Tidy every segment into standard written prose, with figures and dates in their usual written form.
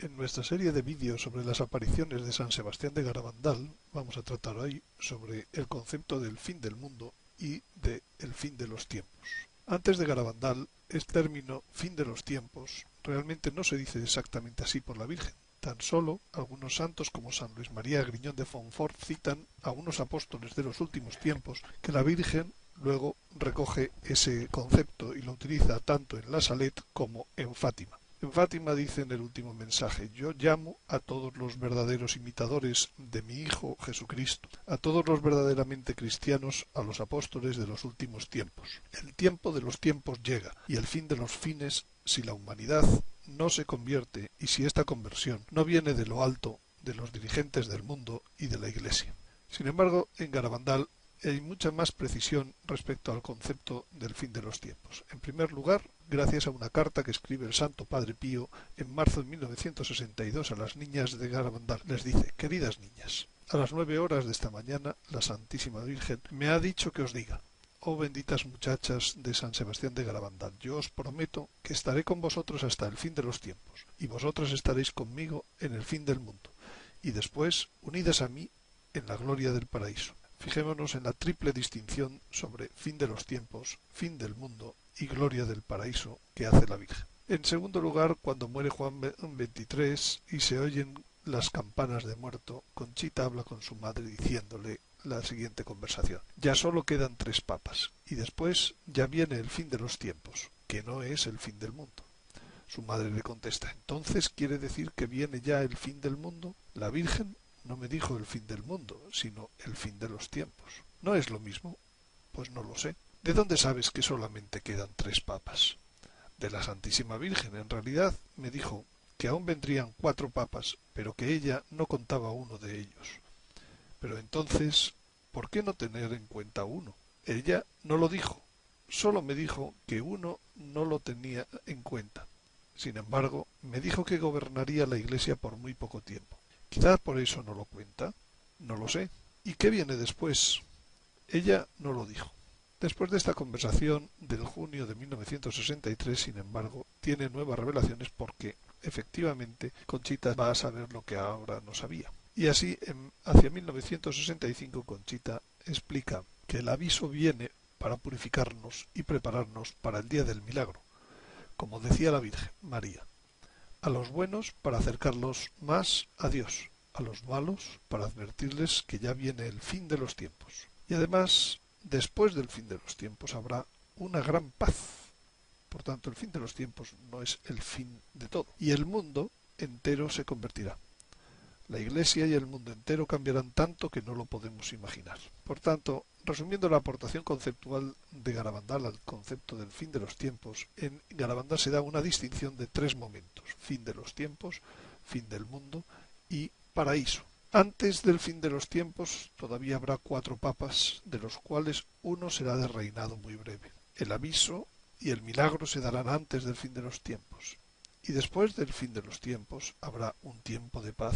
En nuestra serie de vídeos sobre las apariciones de San Sebastián de Garabandal, vamos a tratar hoy sobre el concepto del fin del mundo y de el fin de los tiempos. Antes de Garabandal, el término fin de los tiempos realmente no se dice exactamente así por la Virgen. Tan solo algunos santos como San Luis María Griñón de Fontfort citan a unos apóstoles de los últimos tiempos que la Virgen luego recoge ese concepto y lo utiliza tanto en la Salet como en Fátima. En Fátima dice en el último mensaje: yo llamo a todos los verdaderos imitadores de mi Hijo Jesucristo, a todos los verdaderamente cristianos, a los apóstoles de los últimos tiempos. El tiempo de los tiempos llega, y el fin de los fines, si la humanidad no se convierte y si esta conversión no viene de lo alto, de los dirigentes del mundo y de la Iglesia. Sin embargo, en Garabandal hay mucha más precisión respecto al concepto del fin de los tiempos. En primer lugar, gracias a una carta que escribe el Santo Padre Pío en marzo de 1962 a las niñas de Garabandal. Les dice: queridas niñas, a las 9 horas de esta mañana la Santísima Virgen me ha dicho que os diga: oh benditas muchachas de San Sebastián de Garabandal, yo os prometo que estaré con vosotros hasta el fin de los tiempos, y vosotras estaréis conmigo en el fin del mundo, y después unidas a mí en la gloria del paraíso. Fijémonos en la triple distinción sobre fin de los tiempos, fin del mundo y gloria del paraíso que hace la Virgen. En segundo lugar, cuando muere Juan XXIII y se oyen las campanas de muerto, Conchita habla con su madre diciéndole la siguiente conversación: ya solo quedan 3 papas, y después ya viene el fin de los tiempos, que no es el fin del mundo. Su madre le contesta: ¿entonces quiere decir que viene ya el fin del mundo? La Virgen no me dijo el fin del mundo, sino el fin de los tiempos. ¿No es lo mismo? Pues no lo sé. ¿De dónde sabes que solamente quedan 3 papas? De la Santísima Virgen. En realidad me dijo que aún vendrían 4 papas, pero que ella no contaba uno de ellos. Pero entonces, ¿por qué no tener en cuenta uno? Ella no lo dijo. Solo me dijo que uno no lo tenía en cuenta. Sin embargo, me dijo que gobernaría la Iglesia por muy poco tiempo. Quizás por eso no lo cuenta. No lo sé. ¿Y qué viene después? Ella no lo dijo. Después de esta conversación del junio de 1963, sin embargo, tiene nuevas revelaciones porque, efectivamente, Conchita va a saber lo que ahora no sabía. Y así, hacia 1965, Conchita explica que el aviso viene para purificarnos y prepararnos para el día del milagro, como decía la Virgen María: a los buenos para acercarlos más a Dios, a los malos para advertirles que ya viene el fin de los tiempos. Y además, después del fin de los tiempos habrá una gran paz. Por tanto, el fin de los tiempos no es el fin de todo. Y el mundo entero se convertirá. La Iglesia y el mundo entero cambiarán tanto que no lo podemos imaginar. Por tanto, resumiendo la aportación conceptual de Garabandal al concepto del fin de los tiempos, en Garabandal se da una distinción de 3 momentos: fin de los tiempos, fin del mundo y paraíso. Antes del fin de los tiempos todavía habrá 4 papas, de los cuales uno será de reinado muy breve. El aviso y el milagro se darán antes del fin de los tiempos. Y después del fin de los tiempos habrá un tiempo de paz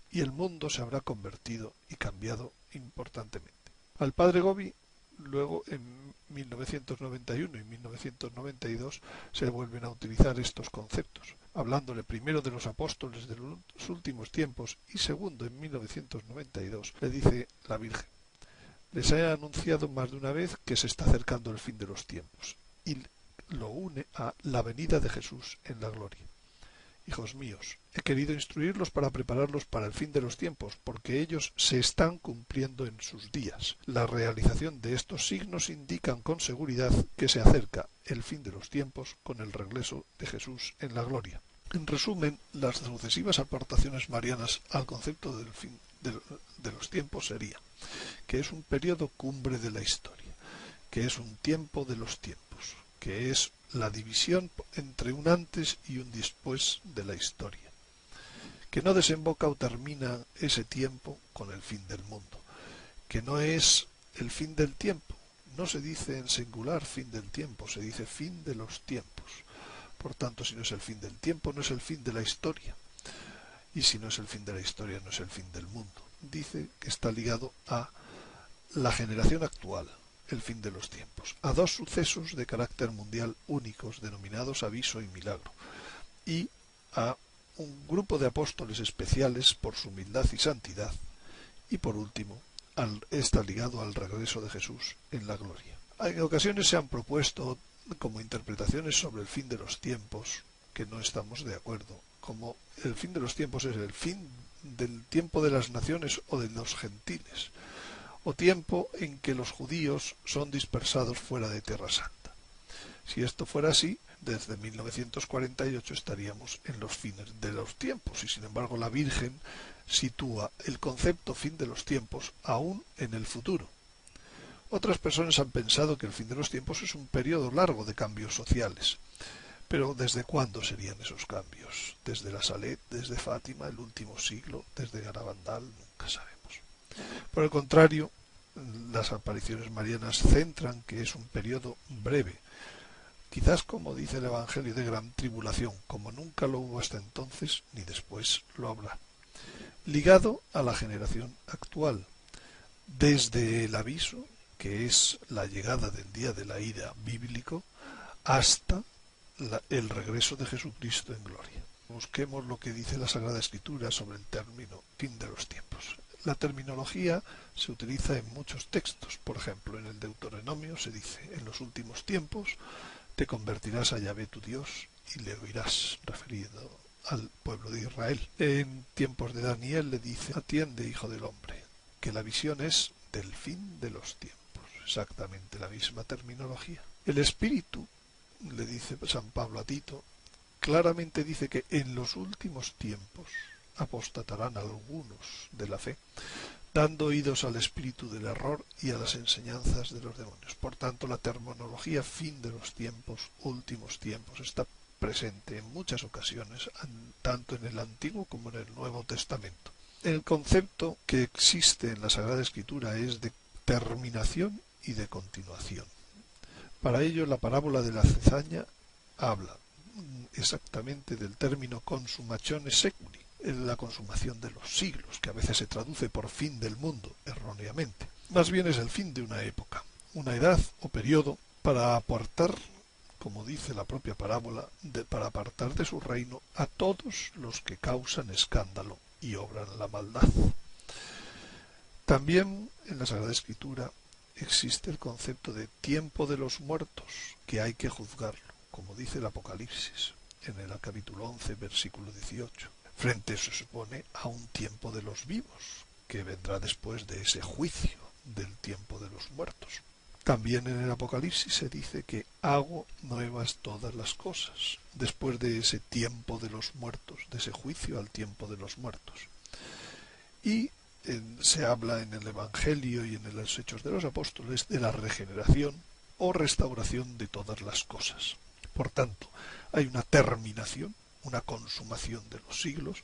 y el mundo se habrá convertido y cambiado importantemente. Al padre Gobi, luego en 1991 y 1992, se vuelven a utilizar estos conceptos, hablándole primero de los apóstoles de los últimos tiempos y segundo, en 1992, le dice la Virgen: les he anunciado más de una vez que se está acercando el fin de los tiempos, y lo une a la venida de Jesús en la gloria. Hijos míos, he querido instruirlos para prepararlos para el fin de los tiempos, porque ellos se están cumpliendo en sus días. La realización de estos signos indican con seguridad que se acerca el fin de los tiempos con el regreso de Jesús en la gloria. En resumen, las sucesivas aportaciones marianas al concepto del fin de los tiempos sería que es un periodo cumbre de la historia, que es un tiempo de los tiempos, que es la división entre un antes y un después de la historia, que no desemboca o termina ese tiempo con el fin del mundo, que no es el fin del tiempo, no se dice en singular fin del tiempo, se dice fin de los tiempos. Por tanto, si no es el fin del tiempo, no es el fin de la historia, y si no es el fin de la historia, no es el fin del mundo. Dice que está ligado a la generación actual, el fin de los tiempos, a 2 sucesos de carácter mundial únicos denominados aviso y milagro, y a un grupo de apóstoles especiales por su humildad y santidad, y por último, está ligado al regreso de Jesús en la gloria. En ocasiones se han propuesto como interpretaciones sobre el fin de los tiempos, que no estamos de acuerdo, como el fin de los tiempos es el fin del tiempo de las naciones o de los gentiles, o tiempo en que los judíos son dispersados fuera de Tierra Santa. Si esto fuera así, desde 1948 estaríamos en los fines de los tiempos, y sin embargo la Virgen sitúa el concepto fin de los tiempos aún en el futuro. Otras personas han pensado que el fin de los tiempos es un periodo largo de cambios sociales. Pero ¿desde cuándo serían esos cambios? ¿Desde la Salet, desde Fátima, el último siglo, desde Garabandal? Nunca sabemos. Por el contrario, las apariciones marianas centran que es un periodo breve, quizás como dice el Evangelio de gran tribulación, como nunca lo hubo hasta entonces, ni después lo habrá, ligado a la generación actual, desde el aviso, que es la llegada del día de la ira bíblico, hasta el regreso de Jesucristo en gloria. Busquemos lo que dice la Sagrada Escritura sobre el término fin de los tiempos. La terminología se utiliza en muchos textos. Por ejemplo, en el Deuteronomio se dice: en los últimos tiempos te convertirás a Yahvé tu Dios y le oirás, referido al pueblo de Israel. En tiempos de Daniel le dice: atiende, hijo del hombre, que la visión es del fin de los tiempos. Exactamente la misma terminología. El Espíritu, le dice San Pablo a Tito, claramente dice que en los últimos tiempos apostatarán algunos de la fe, dando oídos al espíritu del error y a las enseñanzas de los demonios. Por tanto, la terminología fin de los tiempos, últimos tiempos, está presente en muchas ocasiones, tanto en el Antiguo como en el Nuevo Testamento. El concepto que existe en la Sagrada Escritura es de terminación y de continuación. Para ello, la parábola de la cizaña habla exactamente del término consumatione seculi, la consumación de los siglos, que a veces se traduce por fin del mundo, erróneamente. Más bien es el fin de una época, una edad o periodo para apartar, como dice la propia parábola, para apartar de su reino a todos los que causan escándalo y obran la maldad. También en la Sagrada Escritura existe el concepto de tiempo de los muertos, que hay que juzgarlo, como dice el Apocalipsis, en el capítulo 11, versículo 18. Frente, se supone, a un tiempo de los vivos, que vendrá después de ese juicio del tiempo de los muertos. También en el Apocalipsis se dice que hago nuevas todas las cosas, después de ese tiempo de los muertos, de ese juicio al tiempo de los muertos. Y se habla en el Evangelio y en los Hechos de los Apóstoles de la regeneración o restauración de todas las cosas. Por tanto, hay una terminación, una consumación de los siglos,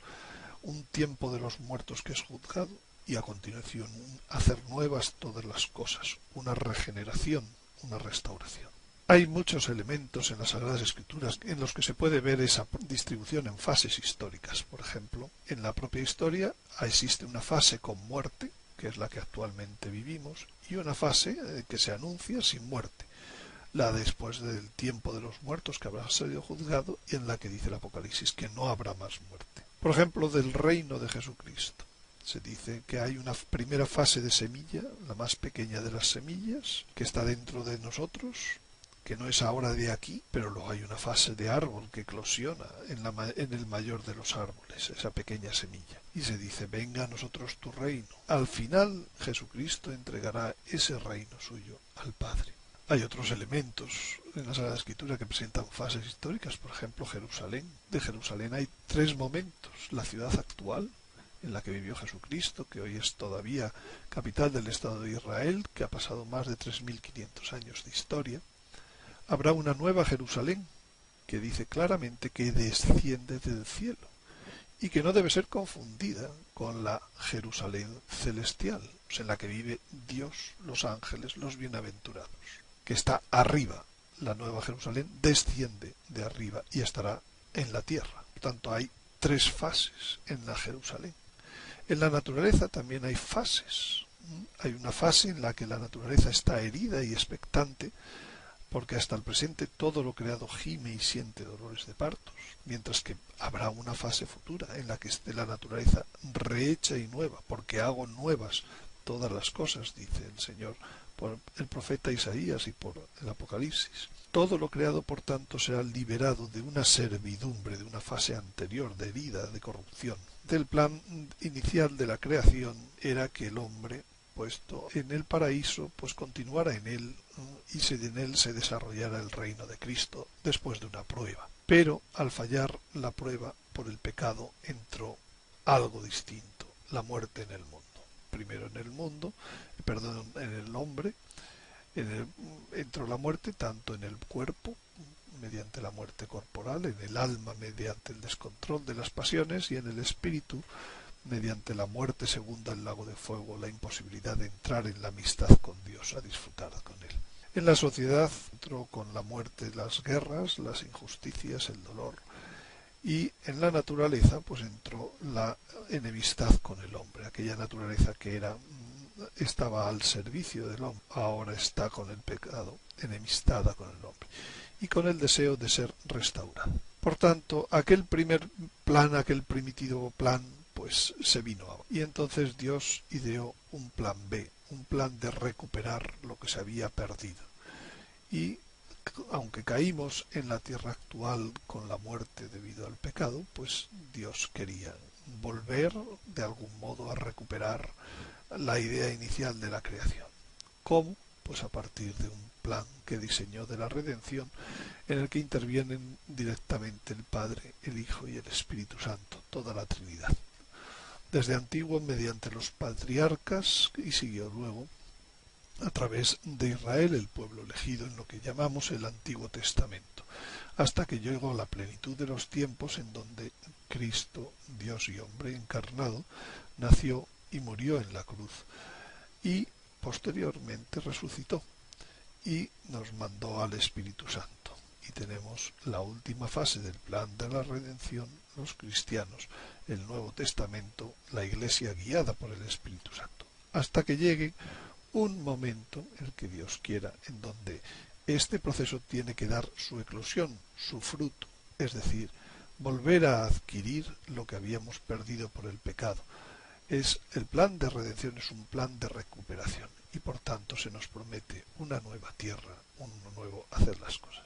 un tiempo de los muertos que es juzgado y a continuación hacer nuevas todas las cosas, una regeneración, una restauración. Hay muchos elementos en las Sagradas Escrituras en los que se puede ver esa distribución en fases históricas. Por ejemplo, en la propia historia existe una fase con muerte, que es la que actualmente vivimos, y una fase que se anuncia sin muerte, la después del tiempo de los muertos que habrá sido juzgado y en la que dice el Apocalipsis que no habrá más muerte. Por ejemplo, del reino de Jesucristo. Se dice que hay una primera fase de semilla, la más pequeña de las semillas, que está dentro de nosotros, que no es ahora de aquí, pero luego hay una fase de árbol que eclosiona en el mayor de los árboles, esa pequeña semilla. Y se dice: venga a nosotros tu reino. Al final, Jesucristo entregará ese reino suyo al Padre. Hay otros elementos en la Sagrada Escritura que presentan fases históricas, por ejemplo, Jerusalén. De Jerusalén hay 3 momentos: la ciudad actual, en la que vivió Jesucristo, que hoy es todavía capital del Estado de Israel, que ha pasado más de 3.500 años de historia. Habrá una nueva Jerusalén, que dice claramente que desciende del cielo, y que no debe ser confundida con la Jerusalén celestial, en la que vive Dios, los ángeles, los bienaventurados, que está arriba. La nueva Jerusalén desciende de arriba y estará en la tierra. Por tanto, hay 3 fases en la Jerusalén. En la naturaleza también hay fases. Hay una fase en la que la naturaleza está herida y expectante porque hasta el presente todo lo creado gime y siente dolores de partos, mientras que habrá una fase futura en la que esté la naturaleza rehecha y nueva, porque hago nuevas todas las cosas, dice el Señor por el profeta Isaías y por el Apocalipsis. Todo lo creado, por tanto, será liberado de una servidumbre, de una fase anterior, de herida, de corrupción. Del plan inicial de la creación era que el hombre, puesto en el paraíso, pues continuara en él y en él se desarrollara el reino de Cristo después de una prueba. Pero al fallar la prueba por el pecado entró algo distinto, la muerte en el mundo. Primero en el mundo, en el hombre, entró la muerte tanto en el cuerpo, mediante la muerte corporal, en el alma mediante el descontrol de las pasiones y en el espíritu mediante la muerte segunda el lago de fuego, la imposibilidad de entrar en la amistad con Dios, a disfrutar con Él. En la sociedad entró con la muerte las guerras, las injusticias, el dolor, y en la naturaleza pues entró la enemistad con el hombre, aquella naturaleza que estaba al servicio del hombre, ahora está con el pecado, enemistada con el hombre, y con el deseo de ser restaurada. Por tanto, aquel primer plan, aquel primitivo plan, pues se vino abajo. Y entonces Dios ideó un plan B, un plan de recuperar lo que se había perdido. Y aunque caímos en la tierra actual con la muerte debido al pecado, pues Dios quería volver de algún modo a recuperar la idea inicial de la creación. ¿Cómo? Pues a partir de un plan que diseñó de la redención, en el que intervienen directamente el Padre, el Hijo y el Espíritu Santo, toda la Trinidad. Desde antiguo mediante los patriarcas y siguió luego a través de Israel, el pueblo elegido en lo que llamamos el Antiguo Testamento, hasta que llegó la plenitud de los tiempos en donde Cristo, Dios y hombre encarnado, nació y murió en la cruz y posteriormente resucitó y nos mandó al Espíritu Santo. Y tenemos la última fase del plan de la redención, los cristianos, el Nuevo Testamento, la Iglesia guiada por el Espíritu Santo, hasta que llegue un momento, el que Dios quiera, en donde este proceso tiene que dar su eclosión, su fruto, es decir, volver a adquirir lo que habíamos perdido por el pecado. El plan de redención es un plan de recuperación y por tanto se nos promete una nueva tierra, un nuevo hacer las cosas.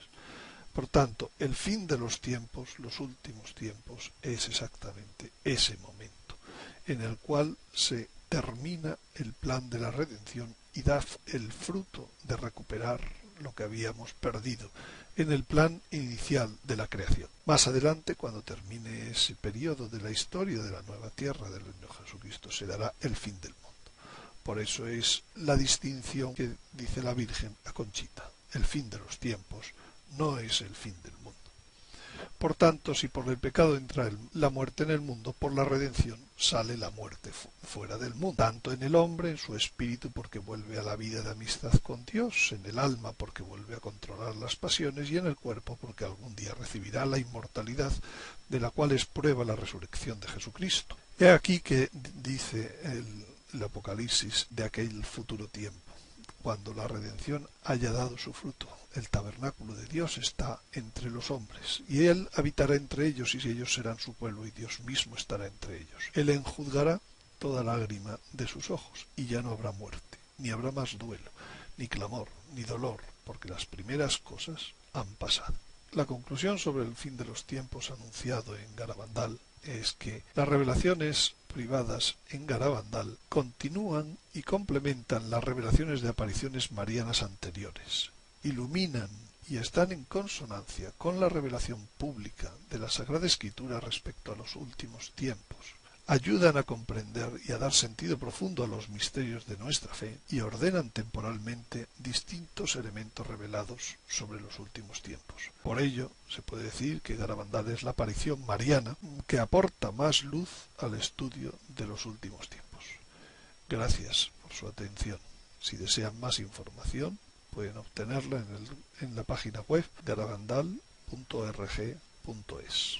Por tanto, el fin de los tiempos, los últimos tiempos, es exactamente ese momento en el cual se termina el plan de la redención y da el fruto de recuperar lo que habíamos perdido en el plan inicial de la creación. Más adelante, cuando termine ese periodo de la historia de la nueva tierra del reino de Jesucristo, se dará el fin del mundo. Por eso es la distinción que dice la Virgen a Conchita. El fin de los tiempos no es el fin del mundo. Por tanto, si por el pecado entra la muerte en el mundo, por la redención sale la muerte fuera del mundo, tanto en el hombre, en su espíritu, porque vuelve a la vida de amistad con Dios, en el alma, porque vuelve a controlar las pasiones, y en el cuerpo, porque algún día recibirá la inmortalidad, de la cual es prueba la resurrección de Jesucristo. He aquí que dice el Apocalipsis de aquel futuro tiempo, cuando la redención haya dado su fruto. El tabernáculo de Dios está entre los hombres, y Él habitará entre ellos, y ellos serán su pueblo, y Dios mismo estará entre ellos. Él enjuzgará toda lágrima de sus ojos, y ya no habrá muerte, ni habrá más duelo, ni clamor, ni dolor, porque las primeras cosas han pasado. La conclusión sobre el fin de los tiempos anunciado en Garabandal es que las revelaciones privadas en Garabandal continúan y complementan las revelaciones de apariciones marianas anteriores, iluminan y están en consonancia con la revelación pública de la Sagrada Escritura respecto a los últimos tiempos, ayudan a comprender y a dar sentido profundo a los misterios de nuestra fe y ordenan temporalmente distintos elementos revelados sobre los últimos tiempos. Por ello, se puede decir que Garabandal es la aparición mariana que aporta más luz al estudio de los últimos tiempos. Gracias por su atención. Si desean más información, pueden obtenerla en la página web garabandal.org.es.